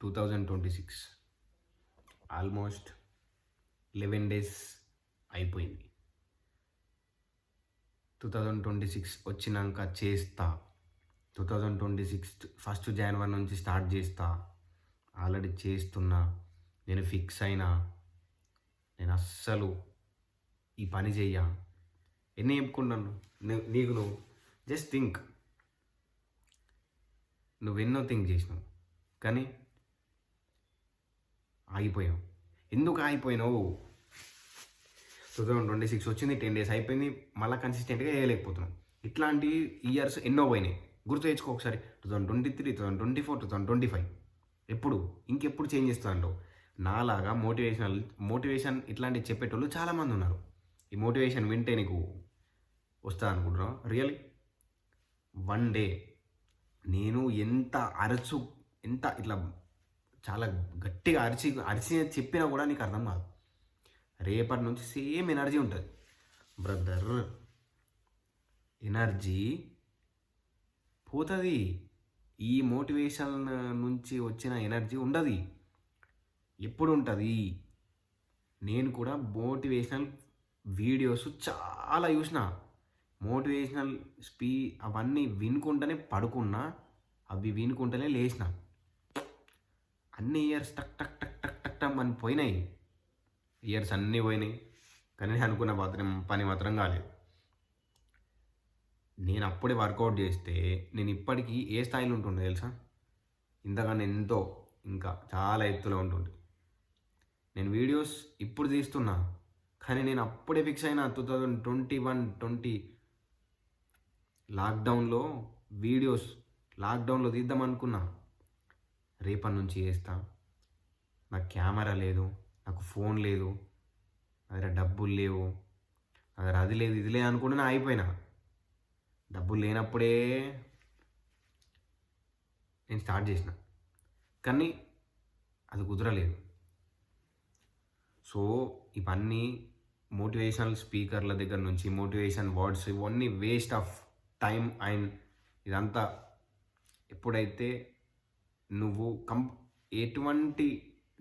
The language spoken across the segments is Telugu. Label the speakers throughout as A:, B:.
A: 2026 ఆల్మోస్ట్ 11 డేస్ అయిపోయింది. 2026 వచ్చినాక చేస్తా. 2026 ఫస్ట్ జనవరి నుంచి స్టార్ట్ చేస్తా. ఆల్రెడీ చేస్తున్నా. నేను ఫిక్స్ అయినా. నేను అస్సలు ఈ పని చెయ్య. ఎన్ని చెప్పుకుంటాను నీకు? నువ్వు జస్ట్ థింక్. నువ్వెన్నో థింక్ చేసినావు కానీ ఆగిపోయావు. ఎందుకు ఆగిపోయినావు? 2026 వచ్చింది, 10 డేస్ అయిపోయింది, మళ్ళీ కన్సిస్టెంట్గా వేయలేకపోతున్నాం. ఇట్లాంటి ఇయర్స్ ఎన్నో పోయినాయి. గుర్తు తెచ్చుకో ఒకసారి. 2023, 2024, 2025 ఎప్పుడు ఇంకెప్పుడు చేంజ్ చేస్తాను. నాలాగా మోటివేషన్ ఇట్లాంటివి చెప్పేటోళ్ళు చాలామంది ఉన్నారు. ఈ మోటివేషన్ వింటే నీకు వస్తా అనుకుంటున్నావు? రియల్లీ వన్ డే నేను ఎంత ఇట్లా చాలా గట్టిగా అరిచి చెప్పినా కూడా నీకు అర్థం కాదు. రేపటి నుంచి సేమ్ ఎనర్జీ ఉంటుంది బ్రదర్. ఎనర్జీ పోతుంది. ఈ మోటివేషన్ నుంచి వచ్చిన ఎనర్జీ ఉండదు. ఎప్పుడు ఉంటుంది? నేను కూడా మోటివేషనల్ వీడియోస్ చాలా చూసిన. మోటివేషనల్ అవన్నీ వినుకుంటూనే పడుకున్నా, అవి వినుకుంటూనే లేచిన. అన్ని ఇయర్స్ టక్ టక్ టక్ టక్ టక్ టక్ అని పోయినాయి. ఇయర్స్ అన్నీ పోయినాయి కానీ నేను అనుకున్న పని మాత్రం కాలేదు. నేను అప్పుడే వర్కౌట్ చేస్తే నేను ఇప్పటికీ ఏ స్థాయిలో ఉంటుండే తెలుసా? ఇంతకన్నా ఎంతో ఇంకా చాలా ఎత్తులో ఉంటుండే. నేను వీడియోస్ ఇప్పుడు తీస్తున్నా కానీ నేను అప్పుడే ఫిక్స్ అయినా 2021-20 లాక్డౌన్లో తీద్దాం అనుకున్నా. రేపటి నుంచి చేస్తా. నాకు కెమెరా లేదు, నాకు ఫోన్ లేదు, నా దగ్గర డబ్బులు లేవు, నా దగ్గర అది లేదు ఇది లేదు అనుకుంటే అయిపోయినా. డబ్బులు లేనప్పుడే నేను స్టార్ట్ చేసిన కానీ అది కుదరలేదు. సో ఇవన్నీ మోటివేషనల్ స్పీకర్ల దగ్గర నుంచి మోటివేషన్ వర్డ్స్ ఇవన్నీ వేస్ట్ ఆఫ్ టైం. అండ్ ఇదంతా ఎప్పుడైతే నువ్వు ఎటువంటి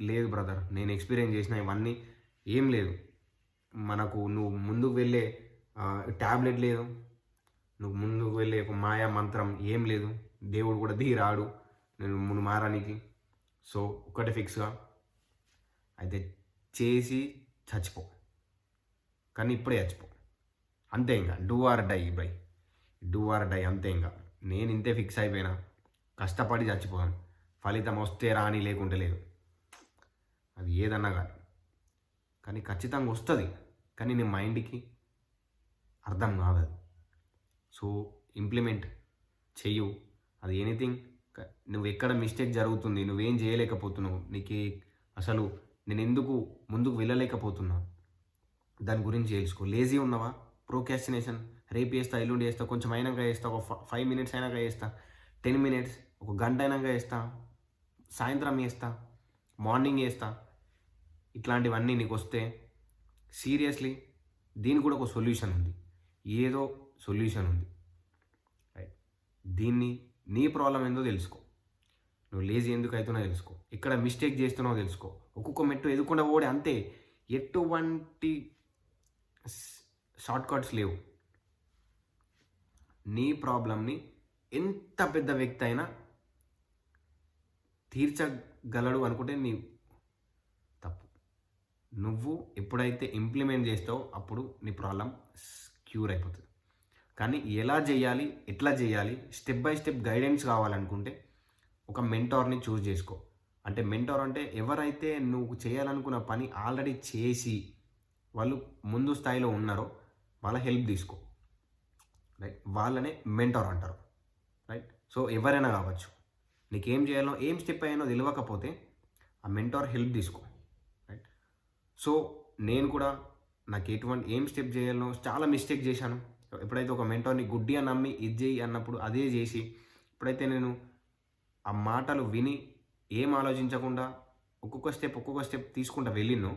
A: లేదు బ్రదర్. నేను ఎక్స్పీరియన్స్ చేసిన ఇవన్నీ ఏం లేదు. నువ్వు ముందుకు వెళ్ళే ట్యాబ్లెట్ లేదు, నువ్వు ముందుకు వెళ్ళే ఒక మాయా మంత్రం ఏం లేదు. దేవుడు కూడా దిగిరాడు నేను ముందు మారానికి. సో ఒకటి ఫిక్స్గా అయితే చేసి చచ్చిపో, కానీ ఇప్పుడే చచ్చిపో అంతే. ఇంకా డూ ఆర్ డై అంతే. ఇంకా నేను ఇంతే ఫిక్స్ అయిపోయినా. కష్టపడి చచ్చిపోయాను. ఫలితం వస్తే రాని, లేకుంటే లేదు. అది ఏదన్నా కానీ ఖచ్చితంగా వస్తుంది. కానీ నీ మైండ్కి అర్థం కాదు అది. సో ఇంప్లిమెంట్ చెయ్యు. అది ఎనీథింగ్. నువ్వు ఎక్కడ మిస్టేక్ జరుగుతుంది, నువ్వేం చేయలేకపోతున్నావు, అసలు నేను ఎందుకు ముందుకు వెళ్ళలేకపోతున్నా, దాని గురించి తెలుసుకో. లేజీ ఉన్నావా? ప్రోకాస్టినేషన్. రేపు చేస్తా, ఎల్లుండి చేస్తా, కొంచెం అయినాక చేస్తా, ఒక 5 minutes అయినాక చేస్తా, 10 minutes, ఒక గంట అయినాక చేస్తా, సాయంత్రం చేస్తా, మార్నింగ్ చేస్తా. ఇట్లాంటివన్నీ నీకు వస్తే సీరియస్లీ దీనికి కూడా ఒక సొల్యూషన్ ఉంది. ఏదో సొల్యూషన్ ఉంది. రైట్. నీ ప్రాబ్లం ఏందో తెలుసుకో. నువ్వు లేజీ ఎందుకు అవుతున్నావు తెలుసుకో. ఇక్కడ మిస్టేక్ చేస్తున్నావు తెలుసుకో. ఒక్కొక్క మెట్టు ఎదుర్కొండా పోడే అంతే. ఎటువంటి షార్ట్ కట్స్ లేవు. నీ ప్రాబ్లంని ఎంత పెద్ద వ్యక్తి అయినా తీర్చగలడు అనుకుంటే నీ తప్పు. నువ్వు ఎప్పుడైతే ఇంప్లిమెంట్ చేస్తావో అప్పుడు నీ ప్రాబ్లం క్యూర్ అయిపోతుంది. కానీ ఎలా చేయాలి, ఎట్లా చేయాలి, స్టెప్ బై స్టెప్ గైడెన్స్ కావాలనుకుంటే ఒక మెంటార్ని చూస్ చేసుకో. అంటే మెంటార్ అంటే ఎవరైతే నువ్వు చేయాలనుకున్న పని ఆల్రెడీ చేసి వాళ్ళు ముందు స్థాయిలో ఉన్నారో వాళ్ళ హెల్ప్ తీసుకో. రైట్. వాళ్ళనే మెంటార్ అంటారు. రైట్. సో ఎవరైనా కావచ్చు. నీకేం చేయాలో, ఏం స్టెప్ అయ్యానో తెలియకపోతే ఆ మెంటార్ హెల్ప్ తీసుకో. రైట్. సో నేను కూడా ఏం స్టెప్ చేయాలో చాలా మిస్టేక్ చేశాను. ఎప్పుడైతే ఒక మెంటార్ని గుడ్డిగా నమ్మి ఇది చేయి అన్నప్పుడు అదే చేసి, ఎప్పుడైతే నేను ఆ మాటలు విని ఏం ఆలోచించకుండా ఒక్కొక్క స్టెప్ తీసుకుంటూ వెళ్ళినో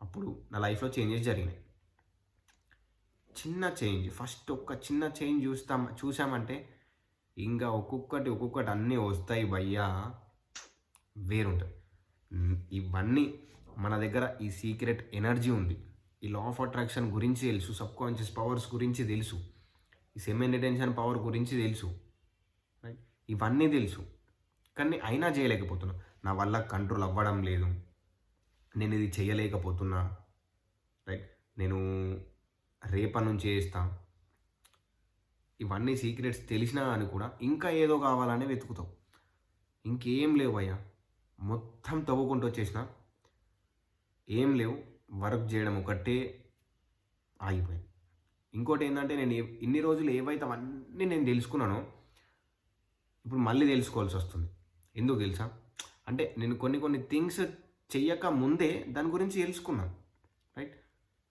A: అప్పుడు నా లైఫ్లో చేంజెస్ జరిగినాయి. చిన్న చేంజ్, ఫస్ట్ ఒక చిన్న చేంజ్ చూసామంటే ఇంకా ఒక్కొక్కటి అన్నీ వస్తాయి భయ్యా. వేరుంటుంది. ఇవన్నీ మన దగ్గర ఈ సీక్రెట్ ఎనర్జీ ఉంది. ఈ లా ఆఫ్ అట్రాక్షన్ గురించి తెలుసు, సబ్కాన్షియస్ పవర్స్ గురించి తెలుసు, ఈ సెమీ రిటెన్షన్ పవర్ గురించి తెలుసు, రైట్? ఇవన్నీ తెలుసు, కానీ అయినా చేయలేకపోతున్నా. నా వల్ల కంట్రోల్ అవ్వడం లేదు, నేను ఇది చేయలేకపోతున్నా, రైట్? నేను రేపటి నుంచి చేస్తా. ఇవన్నీ సీక్రెట్స్ తెలిసినా అని కూడా ఇంకా ఏదో కావాలని వెతుకుతావు. ఇంకేం లేవు అయ్యా, మొత్తం తవ్వుకుంటూ వచ్చేసిన, ఏం లేవు, వర్క్ చేయడం ఒకటే ఆగిపోయింది. ఇంకోటి ఏంటంటే నేను ఇన్ని రోజులు ఏవైతే అవన్నీ నేను తెలుసుకున్నానో ఇప్పుడు మళ్ళీ తెలుసుకోవాల్సి వస్తుంది. ఎందుకు తెలుసా? అంటే నేను కొన్ని థింగ్స్ చెయ్యక ముందే దాని గురించి తెలుసుకున్నాను, రైట్?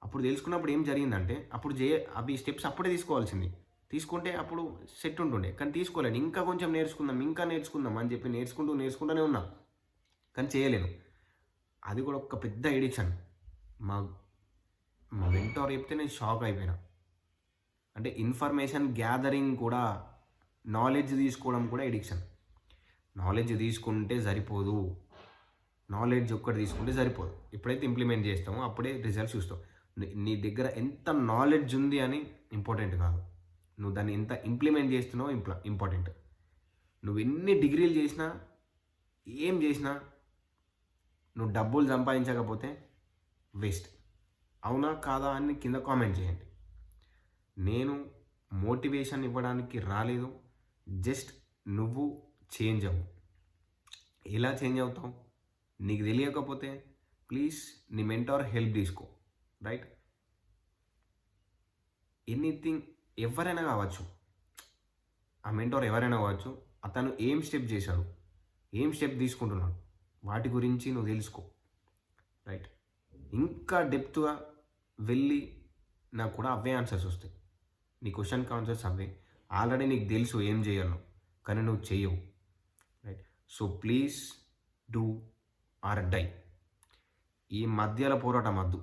A: అప్పుడు తెలుసుకున్నప్పుడు ఏం జరిగిందంటే అప్పుడు అవి స్టెప్స్ అప్పుడే తీసుకోవాల్సింది. తీసుకుంటే అప్పుడు సెట్ ఉంటుండే, కానీ తీసుకోలేను. ఇంకా కొంచెం నేర్చుకుందాం అని చెప్పి నేర్చుకుంటూనే ఉన్నా, కానీ చేయలేను. అది కూడా ఒక పెద్ద ఎడిక్షన్. మా మా మెంటార్ చెప్తే నేను షాక్ అయిపోయినా. అంటే ఇన్ఫర్మేషన్ గ్యాదరింగ్ కూడా, నాలెడ్జ్ తీసుకోవడం కూడా ఎడిక్షన్. నాలెడ్జ్ తీసుకుంటే సరిపోదు, నాలెడ్జ్ ఒక్కటి తీసుకుంటే సరిపోదు. ఎప్పుడైతే ఇంప్లిమెంట్ చేస్తామో అప్పుడే రిజల్ట్స్ చూస్తావు. నీ దగ్గర ఎంత నాలెడ్జ్ ఉంది అని ఇంపార్టెంట్ కాదు, నువ్వు దాన్ని ఎంత ఇంప్లిమెంట్ చేస్తున్నావో ఇంపార్టెంట్. నువ్వు ఎన్ని డిగ్రీలు చేసినా, ఏం చేసినా, నువ్వు డబ్బులు సంపాదించకపోతే వేస్ట్. అవునా కాదా అని కింద కామెంట్ చేయండి. నేను మోటివేషన్ ఇవ్వడానికి రాలేదు, జస్ట్ నువ్వు చేంజ్ అవ్వు. ఎలా చేంజ్ అవుతావు? నీకు తెలియకపోతే ప్లీజ్ నీ మెంటార్ హెల్ప్ తీసుకో, రైట్? ఎనీథింగ్, ఎవరైనా కావచ్చు, ఆ మెంటార్ ఎవరైనా కావచ్చు, అతను ఏం స్టెప్ చేశాడు, ఏం స్టెప్ తీసుకుంటున్నాడు, వాటి గురించి నువ్వు తెలుసుకో, రైట్? ఇంకా డెప్త్గా వెళ్ళి నాకు కూడా అవే ఆన్సర్స్ వస్తాయి. నీ క్వశ్చన్కి ఆన్సర్స్ అవే. ఆల్రెడీ నీకు తెలుసు ఏం చేయాలో, కానీ నువ్వు చెయ్యవు, right? So please do or die. ఈ మధ్యలో పోరాటం వద్దు.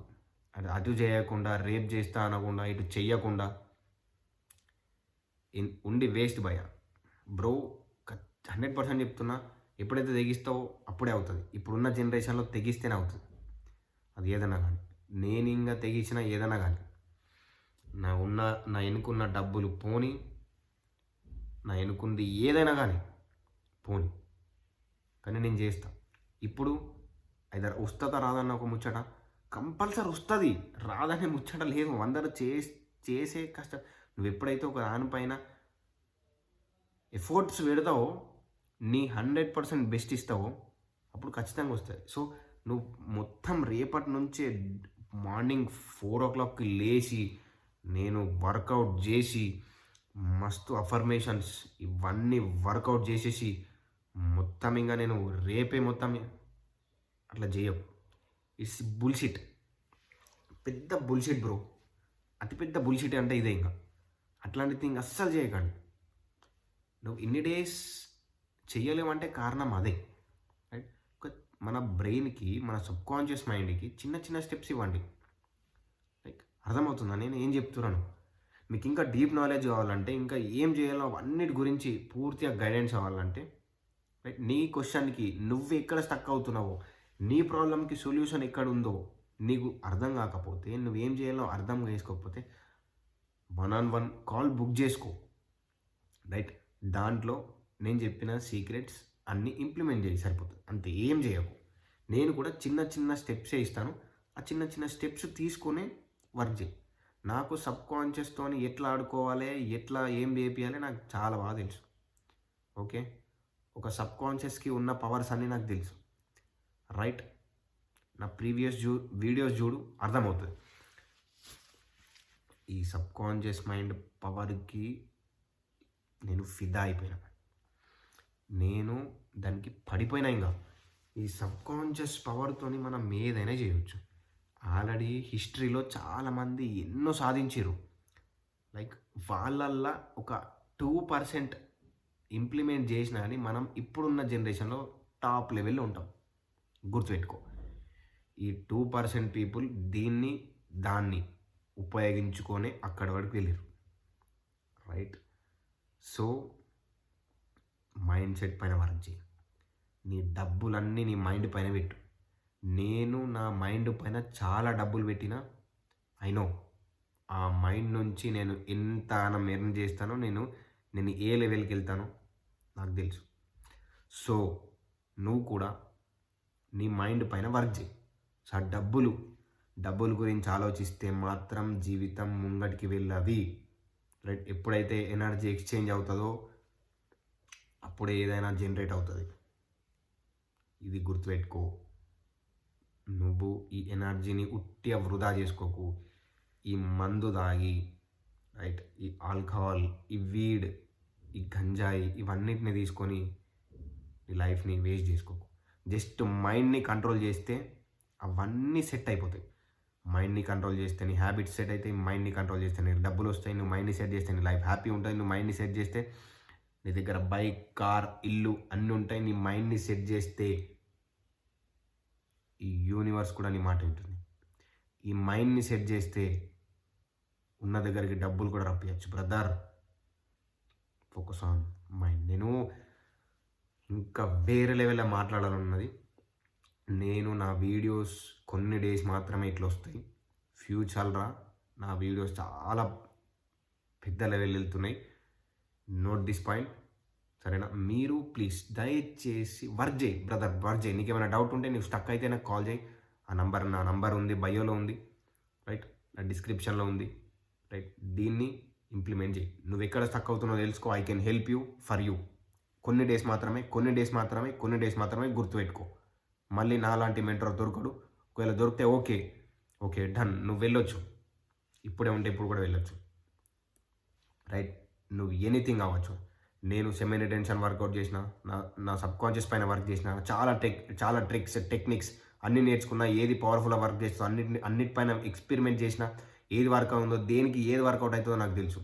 A: అటు చేయకుండా, రేపు చేస్తా అనకుండా, ఇటు చెయ్యకుండా ఉండి వేస్ట్ భయ బ్రో. 100% చెప్తున్నా, ఎప్పుడైతే తెగిస్తావో అప్పుడే అవుతుంది. ఇప్పుడున్న జనరేషన్లో తెగిస్తేనే అవుతుంది. అది ఏదైనా కానీ, నేను ఇంకా తెగించిన ఏదైనా కానీ, నా ఎన్నుకున్న డబ్బులు పోని, నా ఎన్నుకుంది ఏదైనా కానీ పోని, కానీ నేను చేస్తా. ఇప్పుడు అయితే వస్తుందా రాదన్న ఒక ముచ్చట, కంపల్సరీ వస్తుంది. రాదనే ముచ్చట లేదు. అందరూ చేసే కష్టం. నువ్వు ఎప్పుడైతే ఒక దానిపైన ఎఫర్ట్స్ పెడతావో, నీ 100% బెస్ట్ ఇస్తావో, అప్పుడు ఖచ్చితంగా వస్తుంది. సో నువ్వు మొత్తం రేపటి నుంచే మార్నింగ్ 4 o'clockకి లేచి, నేను వర్కౌట్ చేసి, మస్తు అఫర్మేషన్స్ ఇవన్నీ వర్కౌట్ చేసేసి, మొత్తం ఇంకా నేను రేపే మొత్తం అట్లా చేయవు. ఇట్స్ బుల్షిట్, పెద్ద బుల్షిట్ బ్రో. అతిపెద్ద బుల్షిట్ అంటే ఇదే. ఇంకా అట్లాంటి థింగ్ అస్సలు చేయకండి. నువ్వు ఇన్ని డేస్ చెయ్యలేమంటే కారణం అదే, రైట్? మన బ్రెయిన్కి, మన సబ్కాన్షియస్ మైండ్కి చిన్న స్టెప్స్ ఇవ్వండి. లైక్ అర్థమవుతుందా నేను ఏం చెప్తున్నాను? మీకు ఇంకా డీప్ నాలెడ్జ్ కావాలంటే, ఇంకా ఏం చేయాలో అన్నిటి గురించి పూర్తిగా గైడెన్స్ కావాలంటే, రైట్, నీ క్వశ్చన్కి నువ్వు ఎక్కడ స్టక్ అవుతున్నావో, నీ ప్రాబ్లంకి సొల్యూషన్ ఎక్కడ ఉందో నీకు అర్థం కాకపోతే, నువ్వేం చేయాలో అర్థం చేసుకోకపోతే 1-on-1 కాల్ బుక్ చేసుకో, రైట్? దాంట్లో నేను చెప్పిన సీక్రెట్స్ అన్నీ ఇంప్లిమెంట్ చేయి, సరిపోతుంది. అంతే, ఏం చేయకు. నేను కూడా చిన్న స్టెప్సే ఇస్తాను. ఆ చిన్న స్టెప్స్ తీసుకునే వర్క్ చేయి. నాకు సబ్కాన్షియస్తో ఎట్లా ఆడుకోవాలి, ఎట్లా ఏం చేయాలి నాకు చాలా బాగా తెలుసు. ఓకే, ఒక సబ్కాన్షియస్కి ఉన్న పవర్స్ అన్నీ నాకు తెలుసు, రైట్? నా ప్రీవియస్ వీడియోస్ చూడు, అర్థమవుతుంది. ఈ సబ్కాన్షియస్ మైండ్ పవర్కి నేను ఫిదా అయిపోయినా, నేను దానికి పడిపోయినా. ఇంకా ఈ సబ్కాన్షియస్ పవర్తో మనం ఏదైనా చేయవచ్చు. ఆల్రెడీ హిస్టరీలో చాలామంది ఎన్నో సాధించారు. లైక్ వాళ్ళల్లో ఒక 2% ఇంప్లిమెంట్ చేసినా కానీ మనం ఇప్పుడున్న జనరేషన్లో టాప్ లెవెల్లో ఉంటాం. గుర్తుపెట్టుకో, ఈ 2% పీపుల్ దాన్ని ఉపయోగించుకొని అక్కడి వరకు వెళ్ళారు, రైట్? సో మైండ్ సెట్ పైన వర్క్ చేయి. నీ డబ్బులన్నీ నీ మైండ్ పైన పెట్టు. నేను నా మైండ్ పైన చాలా డబ్బులు పెట్టినా ఐ నో ఆ మైండ్ నుంచి నేను ఎంతగానం ఎర్న్ చేస్తానో, నేను ఏ లెవెల్‌కి వెళ్తానో నాకు తెలుసు. సో, నువ్వు కూడా నీ మైండ్ పైన వర్క్ చేయి. సో, ఆ డబ్బుల గురించి ఆలోచిస్తే మాత్రం జీవితం ముంగటికి వెళ్ళది. రైట్? ఎప్పుడైతే ఎనర్జీ ఎక్స్చేంజ్ అవుతుందో అప్పుడే ఏదైనా జనరేట్ అవుతుంది. ఇది గుర్తుపెట్టుకో. నువ్వు ఈ ఎనర్జీని ఉట్టిగా వృధా చేసుకోకు. ఈ మందు తాగి, రైట్, ఈ ఆల్కహాల్, ఈ వీడ్, ఈ గంజాయి ఇవన్నిటిని తీసుకొని నీ లైఫ్ని వేస్ట్ చేసుకోకు. జస్ట్ మైండ్ని కంట్రోల్ చేస్తే అవన్నీ సెట్ అయిపోతాయి. మైండ్ని కంట్రోల్ చేస్తే నీ హ్యాబిట్స్ సెట్ అవుతాయి. మైండ్ని కంట్రోల్ చేస్తే నీకు డబ్బులు వస్తాయి. నువ్వు మైండ్ని సెట్ చేస్తే నీ లైఫ్ హ్యాపీ ఉంటుంది. నువ్వు మైండ్ని సెట్ చేస్తే నీ దగ్గర బైక్, కార్, ఇల్లు అన్నీ ఉంటాయి. నీ మైండ్ని సెట్ చేస్తే ఈ యూనివర్స్ కూడా నీ మాట వింటుంది. ఈ మైండ్ని సెట్ చేస్తే ఉన్న దగ్గరికి డబ్బులు కూడా రప్పించచ్చు. Brother, focus on mind. నేను ఇంకా వేరే లెవెల్లో మాట్లాడాలన్నది. నేను నా వీడియోస్ కొన్ని డేస్ మాత్రమే ఇట్లా వస్తాయి. ఫ్యూచర్లో నా వీడియోస్ చాలా పెద్ద లెవెల్ వెళ్తున్నాయి. నోట్ దిస్ పాయింట్, సరేనా? మీరు ప్లీజ్ దయచేసి వర్క్ చేయి బ్రదర్, వర్క్ చేయి. నీకు ఏమైనా డౌట్ ఉంటే నీకు స్టక్ అయితే నాకు కాల్ చేయి. నా నంబర్ ఉంది, బయోలో ఉంది, రైట్, నా డిస్క్రిప్షన్లో ఉంది, రైట్. దీన్ని ఇంప్లిమెంట్ చేయి. నువ్వు ఎక్కడ స్టక్ అవుతున్నావు తెలుసుకో. I can help you for you. కొన్ని డేస్ మాత్రమే గుర్తుపెట్టుకో. మళ్ళీ నాలాంటి మెంటర్ దొరకడు. ఒకవేళ దొరికితే ఓకే డన్, నువ్వు వెళ్ళొచ్చు. ఇప్పుడే ఉంటే ఇప్పుడు కూడా వెళ్ళొచ్చు, రైట్. నువ్వు ఎనీథింగ్ అవ్వచ్చు. నేను సెమీ టెన్షన్ వర్కౌట్ చేసిన, నా సబ్కాన్షియస్ పైన వర్క్ చేసిన, చాలా ట్రిక్స్, టెక్నిక్స్ అన్నీ నేర్చుకున్నా. ఏది పవర్ఫుల్గా వర్క్ చేస్తుందో అన్నిటిపైన ఎక్స్పెరిమెంట్ చేసిన. ఏది వర్క్ ఉందో, దేనికి ఏది వర్కౌట్ అవుతుందో నాకు తెలుసు.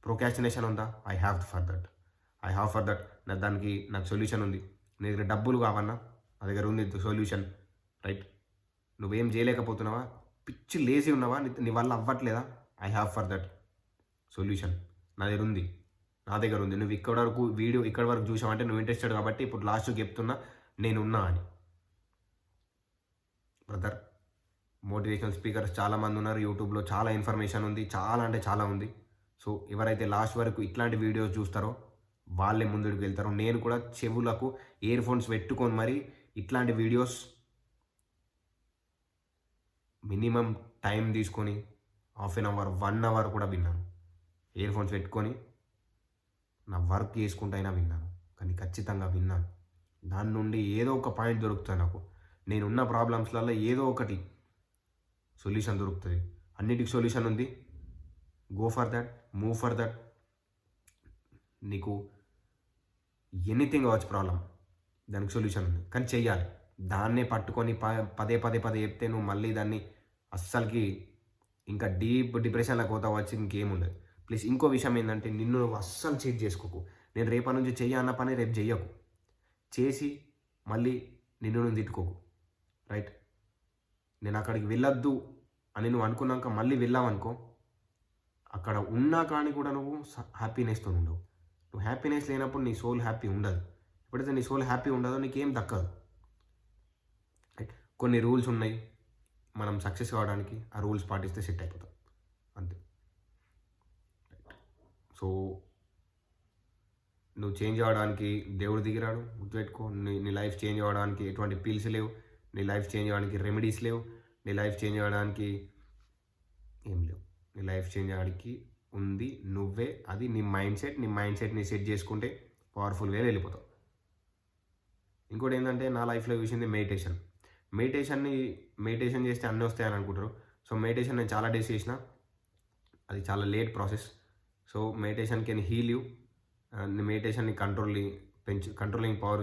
A: ప్రోకాస్టినేషన్ ఉందా? I have for that. దానికి నాకు సొల్యూషన్ ఉంది. నీ దగ్గర డబ్బులు కావన్నా, నా దగ్గర ఉంది సొల్యూషన్, రైట్. నువ్వేం చేయలేకపోతున్నావా? పిచ్చి లేజీ ఉన్నావా? నీ వల్ల అవ్వట్లేదా? I have for that solution. నా దగ్గర ఉంది. నువ్వు ఇక్కడ వరకు చూసావంటే నువ్వు ఇంట్రెస్టెడ్ కాబట్టి ఇప్పుడు లాస్ట్కి చెప్తున్నా నేనున్నా అని. బ్రదర్, మోటివేషనల్ స్పీకర్స్ చాలామంది ఉన్నారు. యూట్యూబ్లో చాలా ఇన్ఫర్మేషన్ ఉంది, చాలా అంటే చాలా ఉంది. సో ఎవరైతే లాస్ట్ వరకు ఇట్లాంటి వీడియోస్ చూస్తారో వాళ్ళే ముందుకు వెళ్తారు. నేను కూడా చెవులకు ఇయర్ ఫోన్స్ పెట్టుకొని మరి ఇట్లాంటి వీడియోస్ మినిమం టైం తీసుకొని హాఫ్ అన్ అవర్, 1 అవర్ కూడా విన్నాను. ఇయర్ ఫోన్స్ పెట్టుకొని నా వర్క్ చేసుకుంటైనా విన్నాను, కానీ ఖచ్చితంగా విన్నాను. దాని నుండి ఏదో ఒక పాయింట్ దొరుకుతుంది నాకు. నేనున్న ప్రాబ్లమ్స్లలో ఏదో ఒకటి సొల్యూషన్ దొరుకుతుంది. అన్నిటికి సొల్యూషన్ ఉంది. Go for that, move for that. నీకు ఎనీథింగ్ అవ్వచ్చు ప్రాబ్లం, దానికి సొల్యూషన్ ఉంది, కానీ చెయ్యాలి. దాన్నే పట్టుకొని పదే చెప్తే నువ్వు మళ్ళీ దాన్ని అస్సలకి ఇంకా డీప్ డిప్రెషన్లోకి పోతావు, వచ్చి ఇంకేముండదు. ప్లీజ్ ఇంకో విషయం ఏంటంటే, నిన్ను నువ్వు అస్సలు చీట్ చేసుకోకు. నేను రేపటి నుంచి చెయ్యన్న పని రేపు చెయ్యకు. చేసి మళ్ళీ నిన్ను నువ్వు తిట్టుకోకు, రైట్. నేను అక్కడికి వెళ్ళొద్దు అని నువ్వు అనుకున్నాక మళ్ళీ వెళ్ళావనుకో, అక్కడ ఉన్నా కానీ కూడా నువ్వు హ్యాపీనెస్తో ఉండవు. నువ్వు హ్యాపీనెస్ లేనప్పుడు నీ సోల్ హ్యాపీ ఉండదు. ఎప్పుడైతే నీ సోల్ హ్యాపీ ఉండదో నీకేం దక్కదు, రైట్. కొన్ని రూల్స్ ఉన్నాయి, మనం సక్సెస్ కావడానికి ఆ రూల్స్ పాటిస్తే సెట్ అయిపోతాం, అంతే. సో నువ్వు చేంజ్ అవ్వడానికి దేవుడు దిగిరాడు, గుర్తుపెట్టుకో. నీ లైఫ్ చేంజ్ అవ్వడానికి ఎటువంటి పిల్స్ లేవు. నీ లైఫ్ చేంజ్ అవ్వడానికి రెమెడీస్ లేవు. నీ లైఫ్ చేంజ్ అవ్వడానికి ఏం లేవు. నీ లైఫ్ చేంజ్ అవ్వడానికి ఉంది నువ్వే. అది నీ మైండ్ సెట్ని సెట్ చేసుకుంటే పవర్ఫుల్ వేలో వెళ్ళిపోతావు. ఇంకోటి ఏంటంటే, నా లైఫ్లో చూసింది మెడిటేషన్ చేస్తే అన్నీ వస్తాయని అనుకుంటారు. సో మెడిటేషన్ నేను చాలా డేస్ చేసిన, అది చాలా late process. So meditation can heal you. మెడిటేషన్ని కంట్రోలింగ్ పవర్